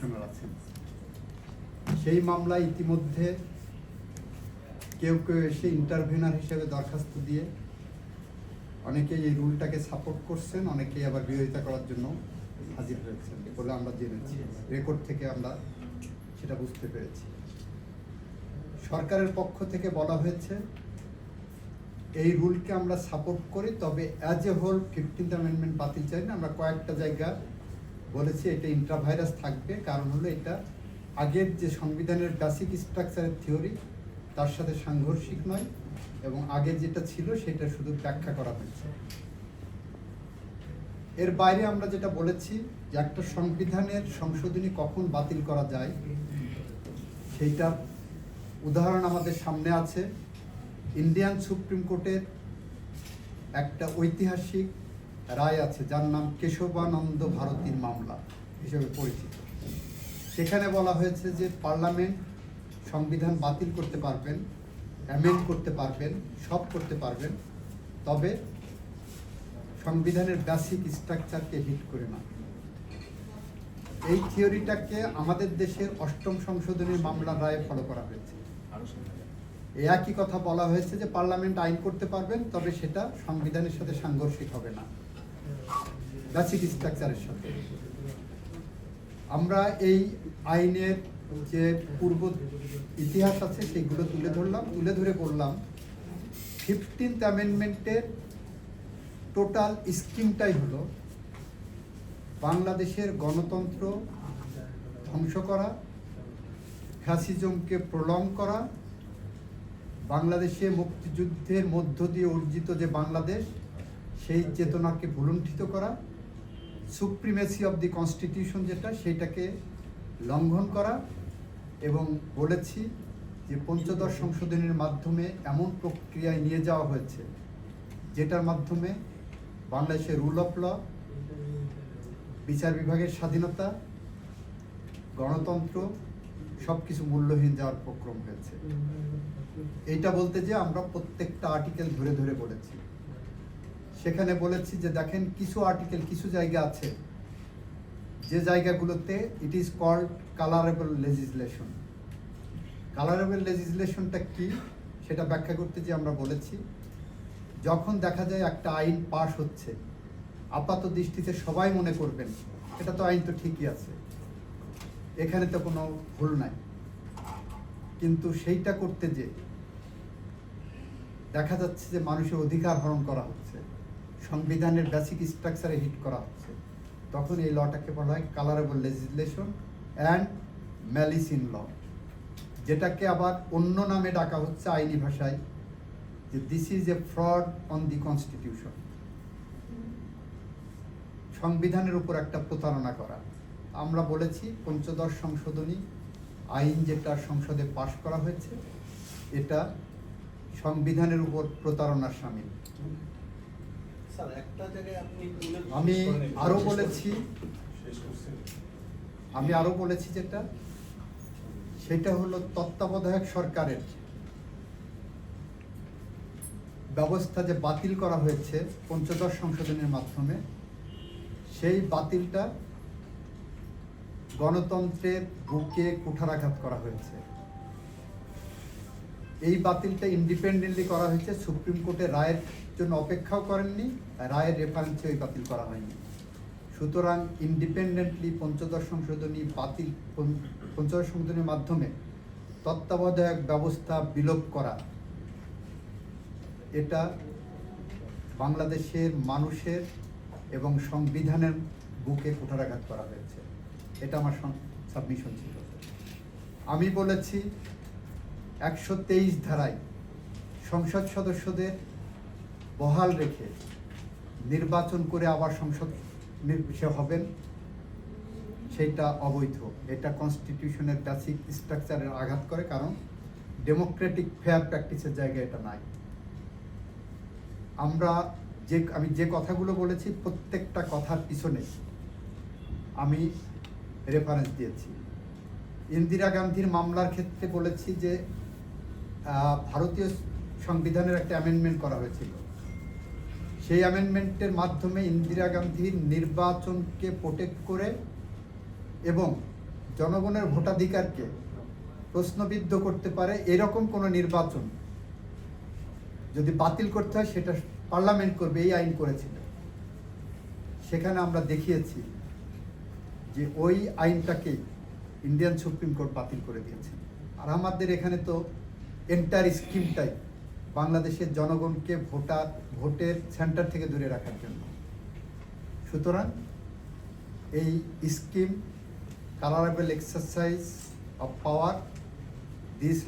Commissioner আছেন। সেই মামলায় ইতিমধ্যে কেউ কেউ এসে ইন্টারভিউনার হিসেবে দরখাস্ত দিয়ে অনেকেই এই রুলটাকে সাপোর্ট করছেন, অনেকেই আবার বিরোধিতা করার জন্য হাজির হয়েছেন বলে আমরা জেনেছি, রেকর্ড থেকে আমরা সেটা বুঝতে পেরেছি। সরকারের পক্ষ থেকে বলা হয়েছে এই রুলকে আমরা সাপোর্ট করি, তবে as a whole 15th amendment বাতিল চাই না। আমরা কয়েকটা জায়গা বলেছি এটা ইন্ট্রাভাইরাস থাকবে, কারণ হলো এটা আগের যে সংবিধানের বেসিক স্ট্রাকচারের থিওরি তার সাথে সাংঘর্ষিক নয়, এবং আগে যেটা ছিল সেটা শুধু ব্যাখ্যা করা হয়েছে। এর বাইরে আমরা যেটা বলেছি যে একটা সংবিধানের সংশোধনী কখন বাতিল করা যায় সেইটার উদাহরণ আমাদের সামনে আছে। ইন্ডিয়ান সুপ্রিম কোর্টের একটা ঐতিহাসিক রায় আছে যার নাম কেশবানন্দ ভারতীর মামলা হিসেবে পরিচিত। সেখানে বলা হয়েছে যে পার্লামেন্ট সংবিধান বাতিল করতে পারবেন, অ্যামেন্ড করতে পারবেন, সব করতে পারবেন, তবে সংবিধানের বেসিক স্ট্রাকচারকে হিট করে না। এই থিওরিটাকে আমাদের দেশের 8ম সংশোধনীর মামলার রায়ে ফলো করা হয়েছে। এই একই কথা বলা হয়েছে যে পার্লামেন্ট আইন করতে পারবেন, তবে সেটা সংবিধানের সাথে সাংঘর্ষিক হবে না, বেসিক স্ট্রাকচারের সাথে। আমরা এই আইনের যে পূর্ব ইতিহাস আছে সেইগুলো তুলে ধরলাম, তুলে ধরে বললাম 15th অ্যামেন্ডমেন্টের টোটাল স্কিমটাই হলো বাংলাদেশের গণতন্ত্র ধ্বংস করা, ফ্যাসিজমকে প্রলং করা, বাংলাদেশে মুক্তিযুদ্ধের মধ্য দিয়ে অর্জিত যে বাংলাদেশ সেই চেতনাকে ভুলুণ্ঠিত করা, সুপ্রিমেসি অব দি কনস্টিটিউশন যেটা সেইটাকে লঙ্ঘন করা, এবং বলেছি যে পঞ্চদশ সংশোধনীর মাধ্যমে এমন প্রক্রিয়ায় নিয়ে যাওয়া হয়েছে যেটার মাধ্যমে বাংলাদেশের রুল অফ ল, বিচার বিভাগের স্বাধীনতা, গণতন্ত্র সব কিছু মূল্যহীন যাওয়ার উপক্রম হয়েছে। এইটা বলতে যে আমরা প্রত্যেকটা আর্টিকেল ধরে ধরে বলেছি। সেখানে বলেছি যে দেখেন কিছু আর্টিকেল, কিছু জায়গা আছে যে জায়গাগুলোতে it is called colourable legislation. Colourable লেজিসলেশনটা কি সেটা ব্যাখ্যা করতে যে আমরা বলেছি যখন দেখা যায় একটা আইন পাশ হচ্ছে, আপাত দৃষ্টিতে সবাই মনে করবেন এটা তো আইন তো ঠিকই আছে, এখানে তো কোনো ভুল নাই, কিন্তু সেইটা করতে যে দেখা যাচ্ছে যে মানুষের অধিকার হরণ করা হচ্ছে, সংবিধানের বেসিক স্ট্রাকচারে হিট করা হচ্ছে, তখন এই লটাকে বলা হয় colourable legislation and malice in law, যেটাকে আবার অন্য নামে ডাকা হচ্ছে আইনি ভাষায় যে this is a fraud on the constitution. সংবিধানের উপর একটা প্রতারণা করা। আমরা বলেছি পঞ্চদশ সংশোধনী আইন যেটা সংসদে পাশ করা হয়েছে এটা সংবিধানের উপর প্রতারণার শামিল। আমি আরো বলেছি যেটা সেটা হলো তত্ত্বাবধায়ক সরকারের ব্যবস্থা যে বাতিল করা হয়েছে পঞ্চদশ সংশোধনের মাধ্যমে, সেই বাতিলটা গণতন্ত্রের বুকে কুঠারাঘাত করা হয়েছে। এই বাতিলটা ইন্ডিপেন্ডেন্টলি করা হয়েছে, সুপ্রিম কোর্টের রায়ের জন্য অপেক্ষাও করেননি, রায়ের রেফারেন্সে ওই বাতিল করা হয়নি। সুতরাং ইন্ডিপেন্ডেন্টলি পঞ্চদশ সংশোধনীর মাধ্যমে তত্ত্বাবধায়ক ব্যবস্থা বিলোপ করা, এটা বাংলাদেশের মানুষের এবং সংবিধানের বুকে কুঠারাঘাত করা হয়েছে। এটা আমার সাবমিশন ছিল। আমি বলেছি 123 ধারায় সংসদ সদস্যদের বহাল রেখে নির্বাচন করে আবার সংসদ সে হবেন, সেইটা অবৈধ। এটা কনস্টিটিউশনের বেসিক স্ট্রাকচারের আঘাত করে, কারণ ডেমোক্রেটিক ফেয়ার প্র্যাকটিসের জায়গায় এটা নাই। আমি যে কথাগুলো বলেছি প্রত্যেকটা কথার পিছনে আমি রেফারেন্স দিয়েছি। ইন্দিরা গান্ধীর মামলার ক্ষেত্রে বলেছি যে ভারতীয় সংবিধানের একটা অ্যামেন্ডমেন্ট করা হয়েছিল, সেই অ্যামেন্ডমেন্টের মাধ্যমে ইন্দিরা গান্ধীর নির্বাচনকে প্রোটেক্ট করে এবং জনগণের ভোটাধিকারকে প্রশ্নবিদ্ধ করতে পারে এরকম কোনো নির্বাচন যদি বাতিল করতে হয় সেটা পার্লামেন্ট করবে, এই আইন করেছিল। সেখানে আমরা দেখিয়েছি যে ওই আইনটাকে ইন্ডিয়ান সুপ্রিম কোর্ট বাতিল করে দিয়েছে। আর আমাদের এখানে তো এন্টার স্কিমটাই বাংলাদেশের জনগণকে ভোটের সেন্টার থেকে দূরে রাখার জন্য। সুতরাং এই scheme colourable exercise of power, this